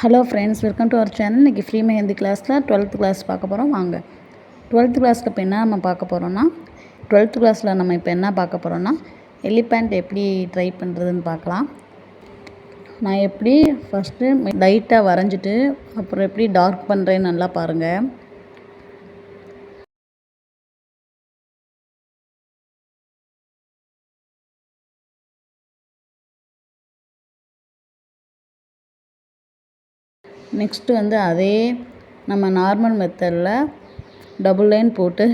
Hello friends, welcome to our channel. இன்றைக்கி free mehndi கிளாஸில் 12th class பார்க்க போகிறோம். வாங்க 12th கிளாஸில் இப்போ என்ன நம்ம பார்க்க போகிறோன்னா 12th கிளாஸில் நம்ம இப்போ என்ன பார்க்க போகிறோன்னா எலிஃபேண்ட் எப்படி ட்ரை பண்ணுறதுன்னு பார்க்கலாம். நான் எப்படி ஃபஸ்ட்டு லைட்டாக வரைஞ்சிட்டு அப்புறம் எப்படி டார்க் பண்ணுறேன்னு நல்லா பாருங்கள். நெக்ஸ்ட்டு அதே நம்ம நார்மல் மெத்தடில் டபுள் லைன் போட்டு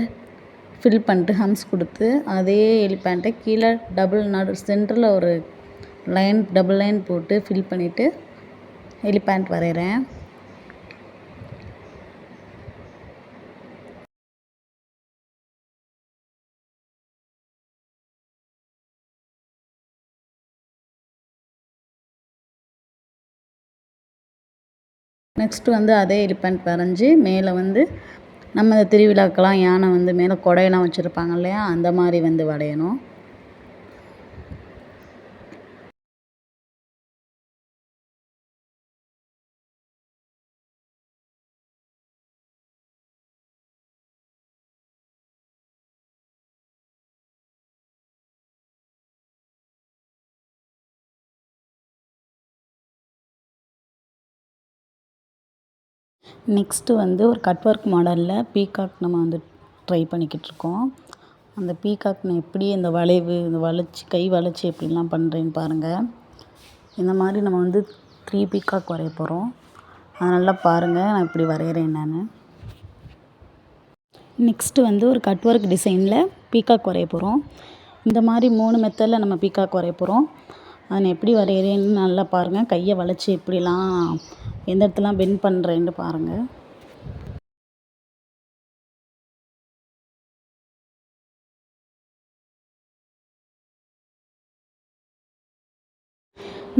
ஃபில் பண்ணிட்டு ஹம்ஸ் கொடுத்து அதே எலிஃபேண்ட்டை கீழே சென்டரில் ஒரு டபுள் லைன் போட்டு ஃபில் பண்ணிவிட்டு எலிஃபேண்ட் வரைகிறேன். நெக்ஸ்ட்டு அதே எலிஃபேண்ட் வரைஞ்சி மேலே நம்ம திருவிழாக்கெல்லாம் யானை மேலே கொடையெல்லாம் வச்சுருப்பாங்க இல்லையா, அந்த மாதிரி வரையணும். நெக்ஸ்ட்டு ஒரு கட் ஒர்க் மாடலில் பீகாக் நம்ம ட்ரை பண்ணிக்கிட்டுருக்கோம். அந்த பீகாக் நான் எப்படி இந்த வளைவு வளைச்சி கை வளைச்சி எப்படிலாம் பண்ணுறேன்னு பாருங்கள். இந்த மாதிரி நம்ம 3 பீகாக் வரைய போகிறோம். அது நல்லா பாருங்கள், நான் இப்படி வரைகிறேன் நான். நெக்ஸ்ட்டு ஒரு கட் ஒர்க் டிசைனில் பீகாக் வரைய போகிறோம். இந்த மாதிரி 3 மெத்தடில் நம்ம பீகாக் வரைய போகிறோம். அதை நான் எப்படி வரைகிறேன்னு நல்லா பாருங்கள். கையை வளைச்சி எப்படிலாம் எந்த இடத்துலாம் பெண்ட் பண்ணுறேன்னு பாருங்கள்.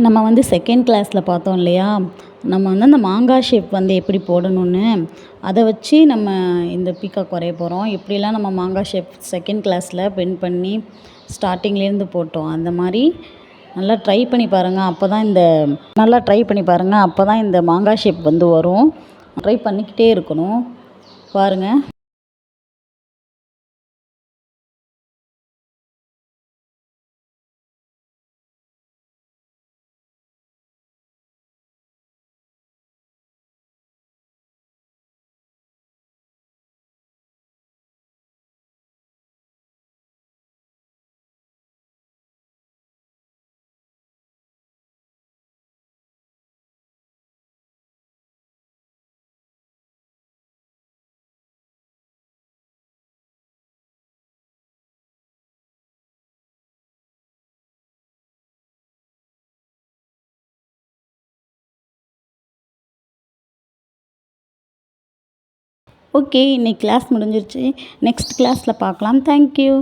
நம்ம செகண்ட் கிளாஸில் பார்த்தோம் இல்லையா, நம்ம அந்த மாங்காய் ஷேப் எப்படி போடணும்னு அதை வச்சு நம்ம இந்த பீகாக் வரைய போகிறோம். எப்படிலாம் நம்ம மாங்காய் ஷேப் செகண்ட் கிளாஸில் பெண்ட் பண்ணி ஸ்டார்டிங்லேருந்து போட்டோம், அந்த மாதிரி நல்லா ட்ரை பண்ணி பாருங்கள். அப்போ தான் இந்த மாங்காய் ஷேப் வரும். ட்ரை பண்ணிக்கிட்டே இருக்கணும். பாருங்கள். ஓகே, இன்னைக்கு கிளாஸ் முடிஞ்சிருச்சு. நெக்ஸ்ட் கிளாஸில் பார்க்கலாம். தேங்க்யூ.